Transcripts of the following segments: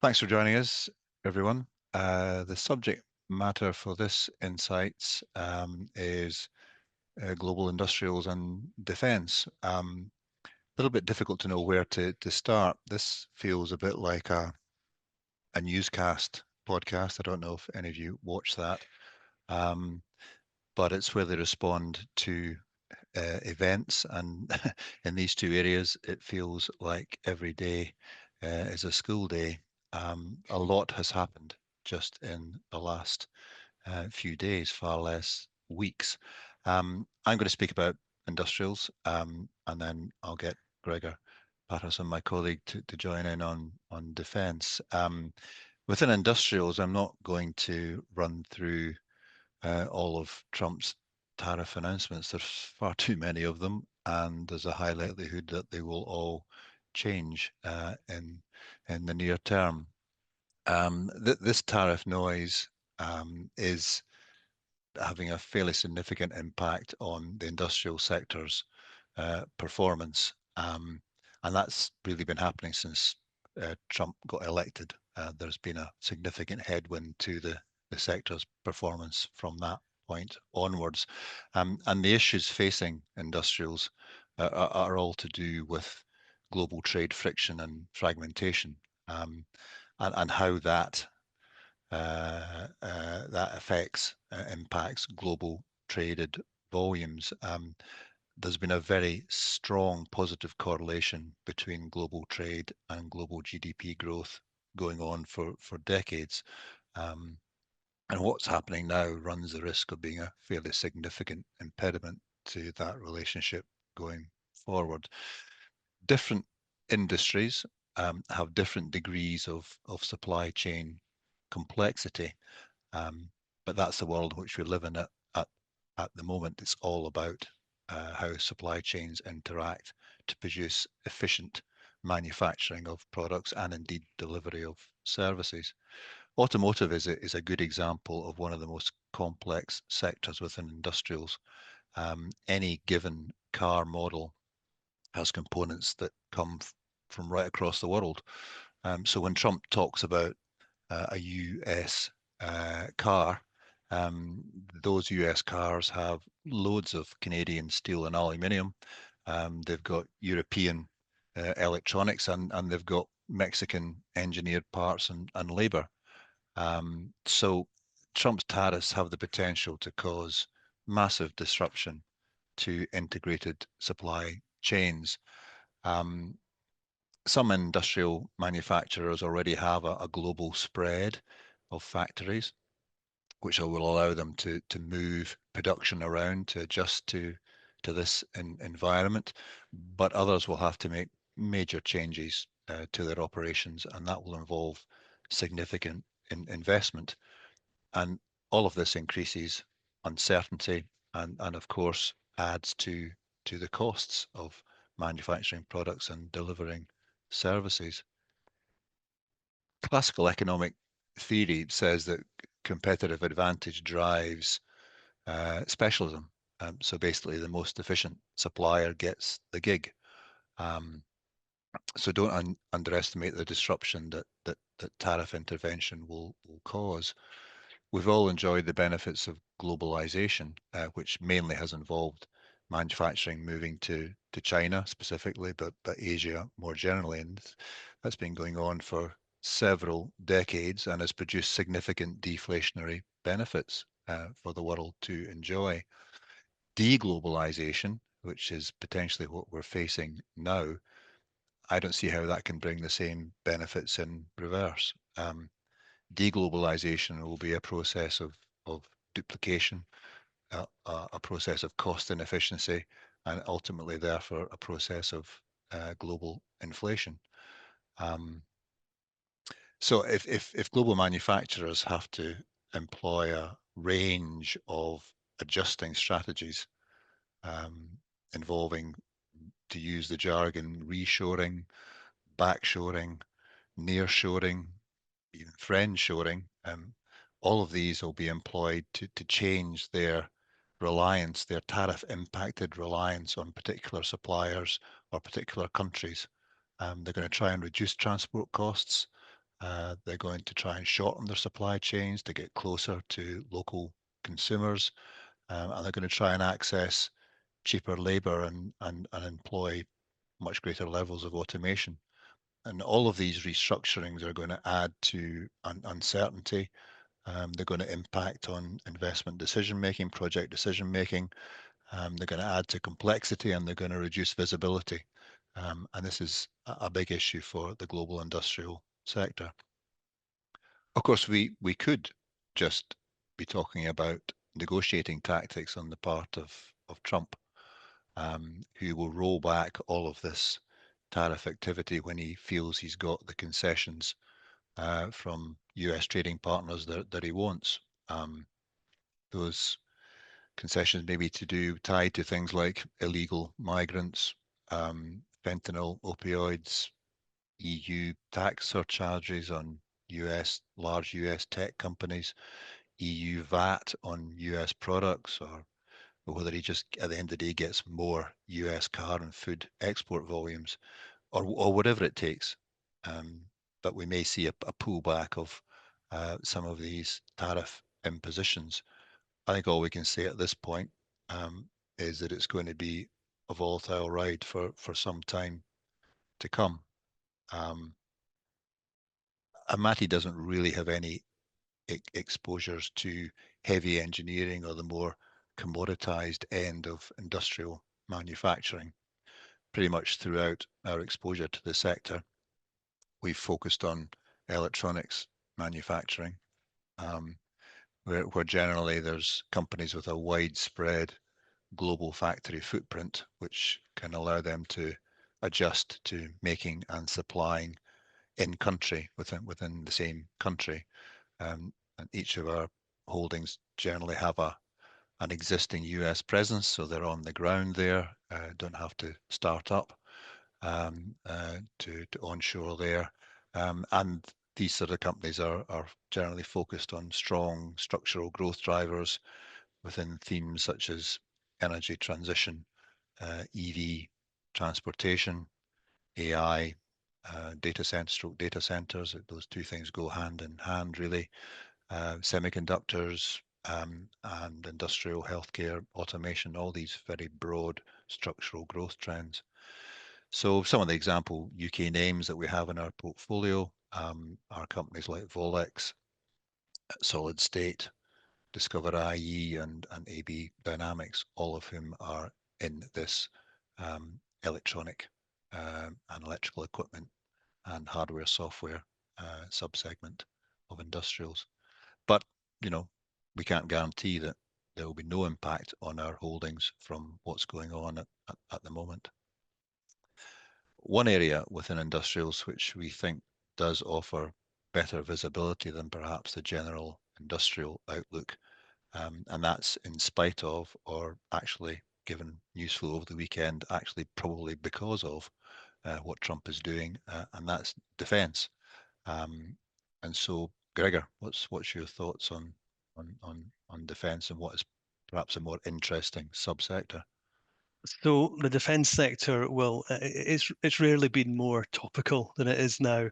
Thanks for joining us, everyone. The subject matter for this Insights is global industrials and defence. A little bit difficult to know where to start. This feels a bit like a newscast podcast. I don't know if any of you watch that, um, but it's where they respond to events. And in these two areas, it feels like every day is a school day. A lot has happened just in the last few days, far less weeks. I'm going to speak about industrials, and then I'll get Gregor Paterson, my colleague, to join in on defence. Within industrials, I'm not going to run through all of Trump's tariff announcements. There's far too many of them, and there's a high likelihood that they will all change in the near term. This tariff noise is having a fairly significant impact on the industrial sector's performance, and that's really been happening since Trump got elected. There's been a significant headwind to the sector's performance from that point onwards. And the issues facing industrials are all to do with global trade friction and fragmentation, and how that affects, impacts global traded volumes. There's been a very strong positive correlation between global trade and global GDP growth going on for decades. Um, and what's happening now runs the risk of being a fairly significant impediment to that relationship going forward. Different industries have different degrees of supply chain complexity, but that's the world in which we live in at the moment. It's all about how supply chains interact to produce efficient manufacturing of products and indeed delivery of services. Automotive is a good example of one of the most complex sectors within industrials. Any given car model has components that come from right across the world. So when Trump talks about a US car, those US cars have loads of Canadian steel and aluminium. They've got European electronics, and they've got Mexican engineered parts and labor. So Trump's tariffs have the potential to cause massive disruption to integrated supply chains. Um, some industrial manufacturers already have a global spread of factories, which will allow them to move production around to adjust to this environment. But others will have to make major changes to their operations, and that will involve significant investment. And all of this increases uncertainty and of course adds to the costs of manufacturing products and delivering services. Classical economic theory says that competitive advantage drives specialism. So basically, the most efficient supplier gets the gig. Um, so don't underestimate the disruption that tariff intervention will cause. We've all enjoyed the benefits of globalization, which mainly has involved manufacturing moving to China specifically, but Asia more generally. And that's been going on for several decades and has produced significant deflationary benefits for the world to enjoy. Deglobalization, which is potentially what we're facing now, I don't see how that can bring the same benefits in reverse. Deglobalization will be a process of duplication, a process of cost inefficiency, and ultimately, therefore, a process of global inflation. Um, so, if global manufacturers have to employ a range of adjusting strategies um, involving, to use the jargon, reshoring, backshoring, nearshoring, even friendshoring, all of these will be employed to change their reliance, their tariff impacted reliance on particular suppliers or particular countries. They're going to try and reduce transport costs. They're going to try and shorten their supply chains to get closer to local consumers, and they're going to try and access cheaper labor and employ much greater levels of automation. And all of these restructurings are going to add to uncertainty. They're going to impact on investment decision making, project decision making. They're going to add to complexity and they're going to reduce visibility. And this is a big issue for the global industrial sector. Of course, we could just be talking about negotiating tactics on the part of Trump, who will roll back all of this tariff activity when he feels he's got the concessions from US trading partners that he wants. Those concessions may be tied to things like illegal migrants, fentanyl, opioids, EU tax surcharges on large US tech companies, EU VAT on US products, or whether he just at the end of the day gets more US car and food export volumes, or whatever it takes. But we may see a pullback of some of these tariff impositions. I think all we can say at this point is that it's going to be a volatile ride for some time to come. Amati doesn't really have any exposures to heavy engineering or the more commoditized end of industrial manufacturing. Pretty much throughout our exposure to the sector, we've focused on electronics manufacturing, where generally there's companies with a widespread global factory footprint, which can allow them to adjust to making and supplying in country within the same country. And each of our holdings generally have an existing US presence, so they're on the ground there, don't have to start up to onshore there. And these sort of companies are generally focused on strong structural growth drivers within themes such as energy transition, EV transportation, AI, data centers. Those two things go hand in hand, really. Semiconductors and industrial healthcare automation, all these very broad structural growth trends. So some of the example UK names that we have in our portfolio are companies like Volex, Solid State, Discover IE, and AB Dynamics, all of whom are in this electronic and electrical equipment and hardware software subsegment of industrials. But, you know, we can't guarantee that there will be no impact on our holdings from what's going on at the moment. One area within industrials which we think does offer better visibility than perhaps the general industrial outlook, and that's in spite of, or actually given news flow over the weekend, actually probably because of what Trump is doing, and that's defence. And so, Gregor, what's your thoughts on defence and what is perhaps a more interesting subsector? So the defence sector it's rarely been more topical than it is now,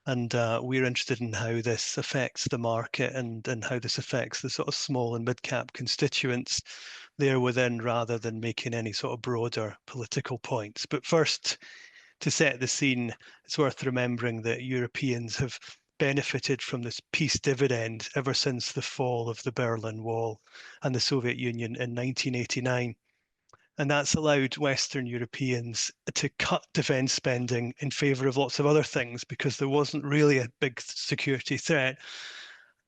and we're interested in how this affects the market and how this affects the sort of small and mid cap constituents there within, rather than making any sort of broader political points. But first, to set the scene, it's worth remembering that Europeans have benefited from this peace dividend ever since the fall of the Berlin Wall and the Soviet Union in 1989. And that's allowed Western Europeans to cut defense spending in favor of lots of other things because there wasn't really a big security threat.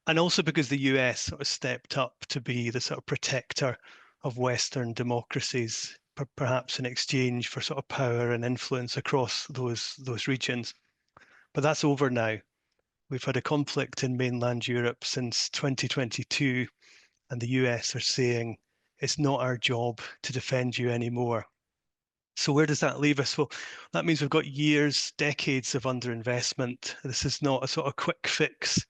And also because the US sort of stepped up to be the sort of protector of Western democracies, perhaps in exchange for sort of power and influence across those regions. But that's over now. We've had a conflict in mainland Europe since 2022, and the US are saying it's not our job to defend you anymore. So where does that leave us? Well, that means we've got years, decades of underinvestment. This is not a sort of quick fix.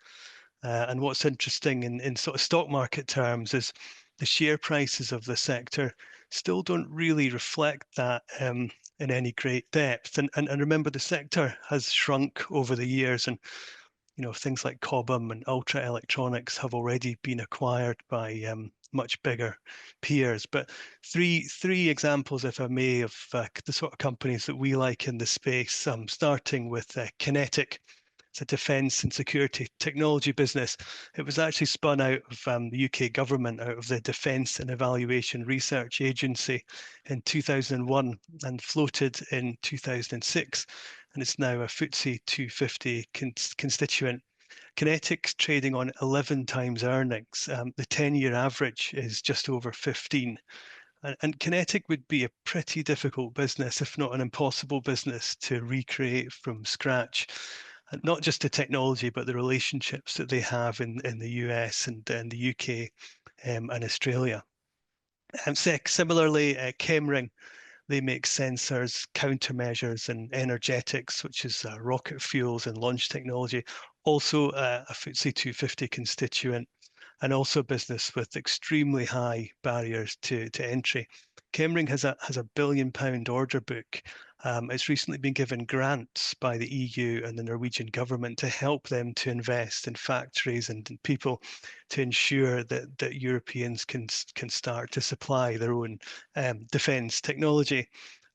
And what's interesting in sort of stock market terms is the share prices of the sector still don't really reflect that in any great depth. And remember, the sector has shrunk over the years, and things like Cobham and Ultra Electronics have already been acquired by much bigger peers. But three examples, if I may, of the sort of companies that we like in the space, starting with Kinetic. It's a defence and security technology business. It was actually spun out of the UK government, out of the Defence and Evaluation Research Agency in 2001 and floated in 2006. And it's now a FTSE 250 constituent. Kinetic's trading on 11 times earnings. The 10-year average is just over 15. And Kinetic would be a pretty difficult business, if not an impossible business, to recreate from scratch. And not just the technology, but the relationships that they have in the US and in the UK and Australia. And similarly, Chemring, they make sensors, countermeasures, and energetics, which is rocket fuels and launch technology. Also, a FTSE 250 constituent, and also a business with extremely high barriers to entry. Chemring has a £1 billion order book. It's recently been given grants by the EU and the Norwegian government to help them to invest in factories and in people to ensure that Europeans can start to supply their own defence technology.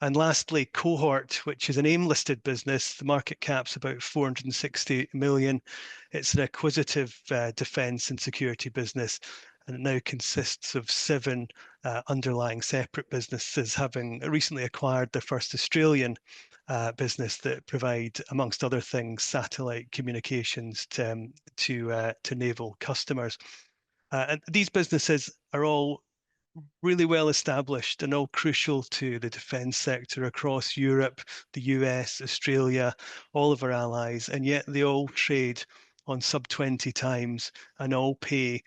And lastly, Cohort, which is an AIM-listed business. The market cap's about 460 million. It's an acquisitive defence and security business, and it now consists of 7 underlying separate businesses, having recently acquired their first Australian business that provide, amongst other things, satellite communications to naval customers. And these businesses are all really well established and all crucial to the defence sector across Europe, the US, Australia, all of our allies, and yet they all trade on sub 20 times and all pay,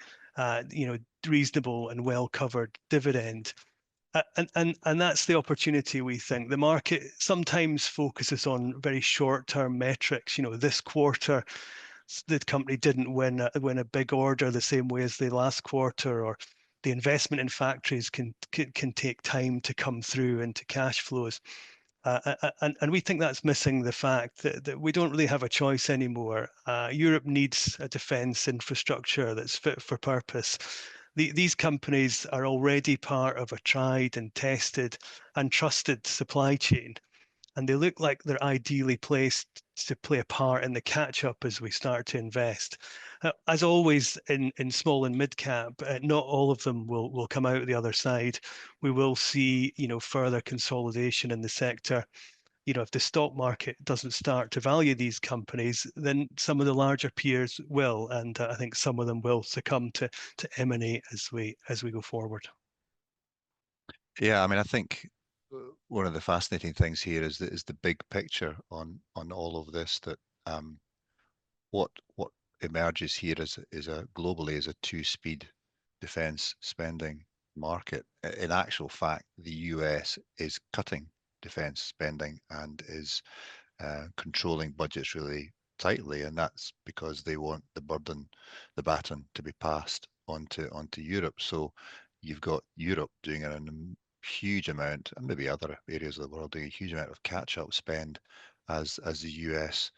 reasonable and well covered dividend. And that's the opportunity, we think. The market sometimes focuses on very short-term metrics. This quarter the company didn't win a big order the same way as the last quarter, or the investment in factories can take time to come through into cash flows. And we think that's missing the fact that we don't really have a choice anymore. Europe needs a defence infrastructure that's fit for purpose. These companies are already part of a tried and tested and trusted supply chain, and they look like they're ideally placed to play a part in the catch up as we start to invest. As always in small and mid cap, not all of them will come out the other side. We will see further consolidation in the sector. If the stock market doesn't start to value these companies, then some of the larger peers will, and I think some of them will succumb to M&A as we go forward. Yeah, I mean, I think one of the fascinating things here is the big picture on all of this. That what emerges here is a globally is a two-speed defence spending market. In actual fact, the US is cutting defence spending and is controlling budgets really tightly, and that's because they want the baton to be passed onto Europe. So you've got Europe doing a huge amount, and maybe other areas of the world doing a huge amount of catch-up spend as the US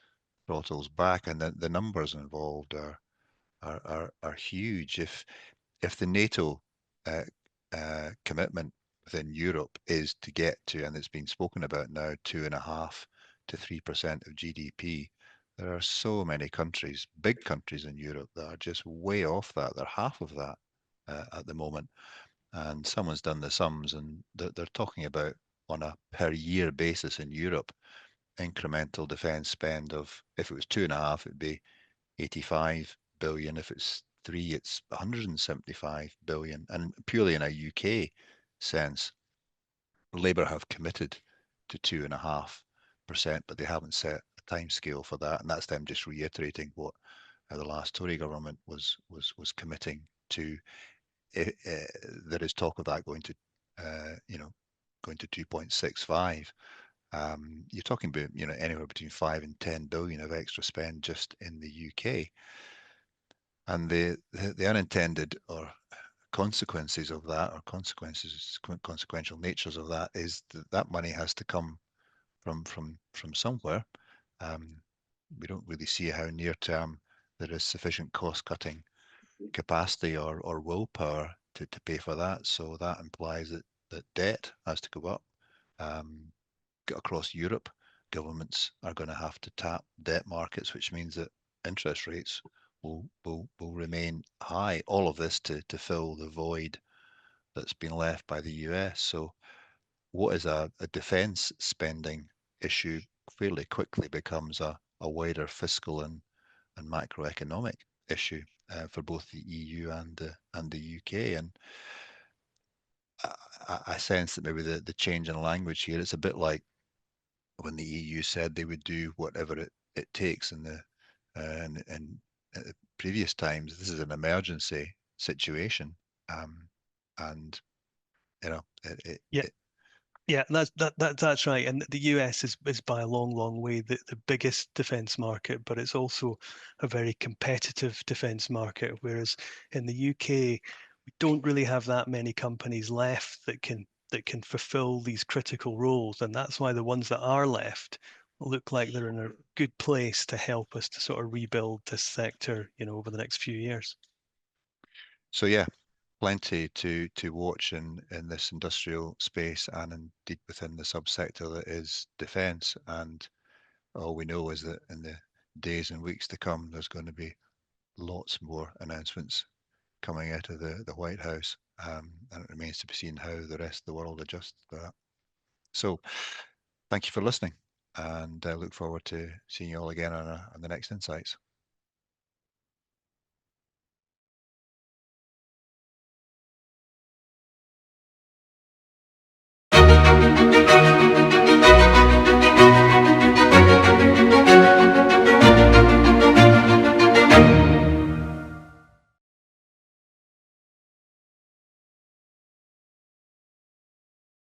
throttles back, and the numbers involved are huge. If the NATO commitment within Europe is to get to, and it's been spoken about now, 2.5 to 3% of GDP, there are so many countries, big countries in Europe, that are just way off that. They're half of that at the moment. And someone's done the sums, and they're talking about, on a per year basis in Europe, incremental defence spend of, if it was 2.5, it'd be 85 billion. If it's 3, it's 175 billion. And purely in a UK sense, Labour have committed to 2.5%, but they haven't set a timescale for that. And that's them just reiterating what the last Tory government was committing to. There is talk of that going to, going to 2.65. You're talking about, anywhere between 5 and 10 billion of extra spend just in the UK. And the unintended or consequences of that, or consequential natures of that, is that money has to come from somewhere. We don't really see how near term there is sufficient cost-cutting capacity or willpower to pay for that. So that implies that debt has to go up. Across Europe, governments are going to have to tap debt markets, which means that interest rates will remain high. All of this to fill the void that's been left by the US. So what is a defence spending issue fairly quickly becomes a wider fiscal and macroeconomic issue for both the EU and the UK. And I sense that maybe the change in language here, it's a bit like when the EU said they would do whatever it takes in the in previous times. This is an emergency situation, and you know Yeah, yeah, that's right. And the US is by a long, long way the biggest defense market, but it's also a very competitive defense market. Whereas in the UK, we don't really have that many companies left that can fulfill these critical roles, and that's why the ones that are left look like they're in a good place to help us to sort of rebuild this sector, over the next few years. So yeah, plenty to watch in this industrial space and indeed within the subsector that is defence. And all we know is that in the days and weeks to come, there's going to be lots more announcements coming out of the White House, and it remains to be seen how the rest of the world adjusts to that. So, thank you for listening, and I look forward to seeing you all again on the next Insights.